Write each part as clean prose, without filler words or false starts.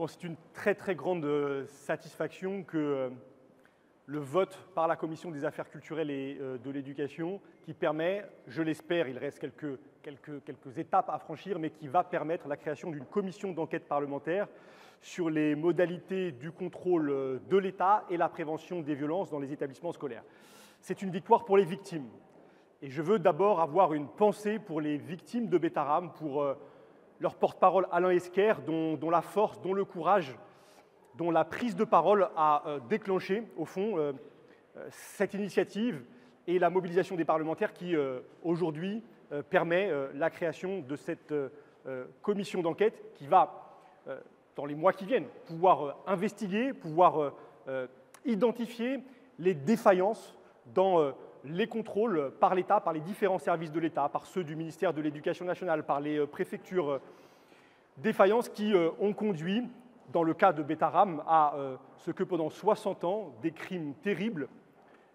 Bon, c'est une très très grande satisfaction que le vote par la Commission des affaires culturelles et de l'éducation, qui permet, je l'espère, il reste quelques étapes à franchir, mais qui va permettre la création d'une commission d'enquête parlementaire sur les modalités du contrôle de l'État et la prévention des violences dans les établissements scolaires. C'est une victoire pour les victimes. Et je veux d'abord avoir une pensée pour les victimes de Betaram, pour leur porte-parole Alain Esquer, dont la force, dont le courage, dont la prise de parole a déclenché, au fond, cette initiative et la mobilisation des parlementaires qui, aujourd'hui, permet la création de cette commission d'enquête qui va, dans les mois qui viennent, pouvoir investiguer, pouvoir identifier les défaillances dans les contrôles par l'État, par les différents services de l'État, par ceux du ministère de l'Éducation nationale, par les préfectures, défaillances qui ont conduit, dans le cas de Betaram, à ce que pendant 60 ans, des crimes terribles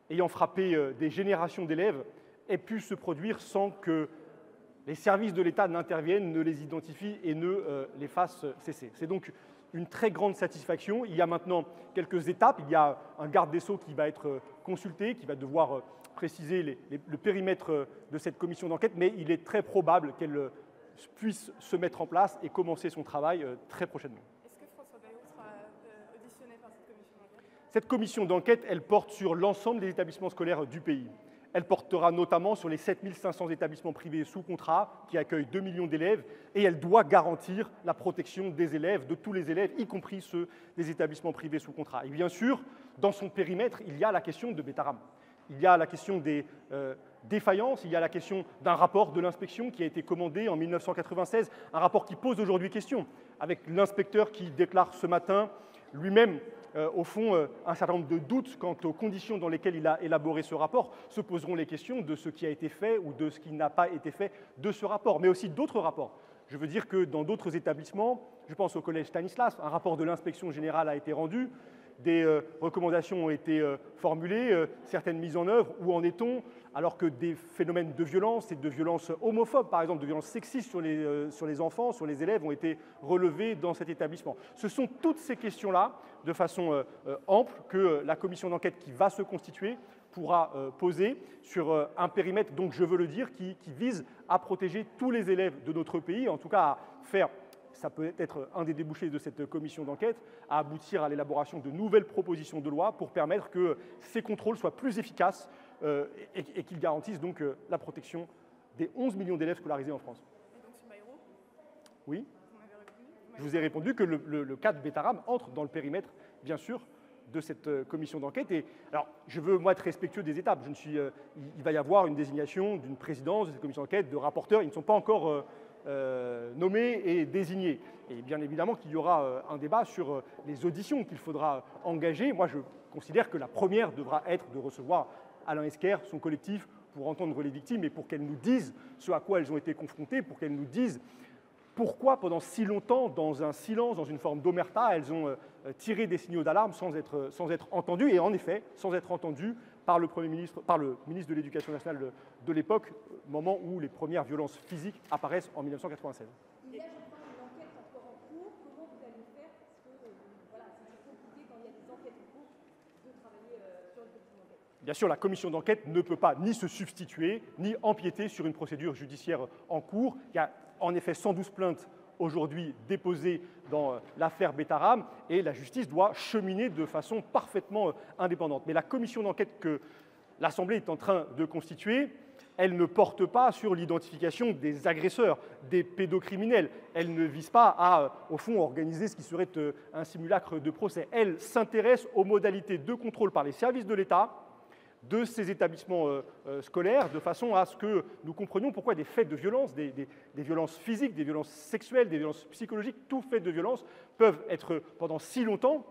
ayant frappé des générations d'élèves aient pu se produire sans que les services de l'État n'interviennent, ne les identifient et ne les fassent cesser. C'est donc une très grande satisfaction. Il y a maintenant quelques étapes. Il y a un garde des Sceaux qui va être consulté, qui va devoir préciser le périmètre de cette commission d'enquête, mais il est très probable qu'elle puisse se mettre en place et commencer son travail très prochainement. Est-ce que François Bayrou sera auditionné par cette commission d'enquête ? Cette commission d'enquête, elle porte sur l'ensemble des établissements scolaires du pays. Elle portera notamment sur les 7500 établissements privés sous contrat qui accueillent 2 millions d'élèves et elle doit garantir la protection des élèves, de tous les élèves, y compris ceux des établissements privés sous contrat. Et bien sûr, dans son périmètre, il y a la question de Betaram. Il y a la question des défaillances, il y a la question d'un rapport de l'inspection qui a été commandé en 1996, un rapport qui pose aujourd'hui question, avec l'inspecteur qui déclare ce matin lui-même, au fond, un certain nombre de doutes quant aux conditions dans lesquelles il a élaboré ce rapport. Se poseront les questions de ce qui a été fait ou de ce qui n'a pas été fait de ce rapport, mais aussi d'autres rapports. Je veux dire que dans d'autres établissements, je pense au collège Stanislas, un rapport de l'inspection générale a été rendu, des recommandations ont été formulées, certaines mises en œuvre. Où en est-on? Alors que des phénomènes de violence et de violence homophobe, par exemple, de violence sexiste sur les enfants, sur les élèves, ont été relevés dans cet établissement. Ce sont toutes ces questions-là, de façon ample, que la commission d'enquête qui va se constituer pourra poser sur un périmètre, donc je veux le dire, qui vise à protéger tous les élèves de notre pays, en tout cas à faire, ça peut être un des débouchés de cette commission d'enquête, à aboutir à l'élaboration de nouvelles propositions de loi pour permettre que ces contrôles soient plus efficaces et qu'ils garantissent donc la protection des 11 millions d'élèves scolarisés en France. Et donc sur Bayrou ? Oui. Vous m'avez répondu ? Je vous ai répondu que le cas de Betaram entre dans le périmètre, bien sûr, de cette commission d'enquête. Et alors, je veux, moi, être respectueux des étapes. Il va y avoir une désignation d'une présidence de cette commission d'enquête, de rapporteurs. Ils ne sont pas encore nommés et désignés. Et bien évidemment qu'il y aura un débat sur les auditions qu'il faudra engager. Moi, je considère que la première devra être de recevoir Alain Esquer, son collectif, pour entendre les victimes et pour qu'elles nous disent ce à quoi elles ont été confrontées, pour qu'elles nous disent pourquoi, pendant si longtemps, dans un silence, dans une forme d'omerta, elles ont tiré des signaux d'alarme sans être entendues, et en effet, sans être entendues par le ministre de l'Éducation nationale de l'époque, au moment où les premières violences physiques apparaissent en 1996. Il y a, je crois, une enquête encore en cours. Comment vous allez faire? Parce que voilà, c'est compliqué quand il y a des enquêtes en cours de travailler sur une petite enquête. Bien sûr, la commission d'enquête ne peut pas ni se substituer, ni empiéter sur une procédure judiciaire en cours. Il y a en effet 112 plaintes aujourd'hui déposées dans l'affaire Betaram et la justice doit cheminer de façon parfaitement indépendante. Mais la commission d'enquête que l'Assemblée est en train de constituer, elle ne porte pas sur l'identification des agresseurs, des pédocriminels. Elle ne vise pas à, au fond, organiser ce qui serait un simulacre de procès. Elle s'intéresse aux modalités de contrôle par les services de l'État de ces établissements scolaires, de façon à ce que nous comprenions pourquoi des faits de violence, des violences physiques, des violences sexuelles, des violences psychologiques, tous faits de violence peuvent être pendant si longtemps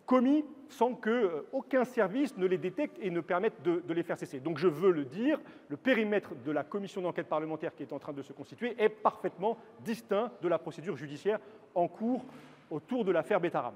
commis sans qu'aucun service ne les détecte et ne permette de les faire cesser. Donc je veux le dire, le périmètre de la commission d'enquête parlementaire qui est en train de se constituer est parfaitement distinct de la procédure judiciaire en cours autour de l'affaire Betaram.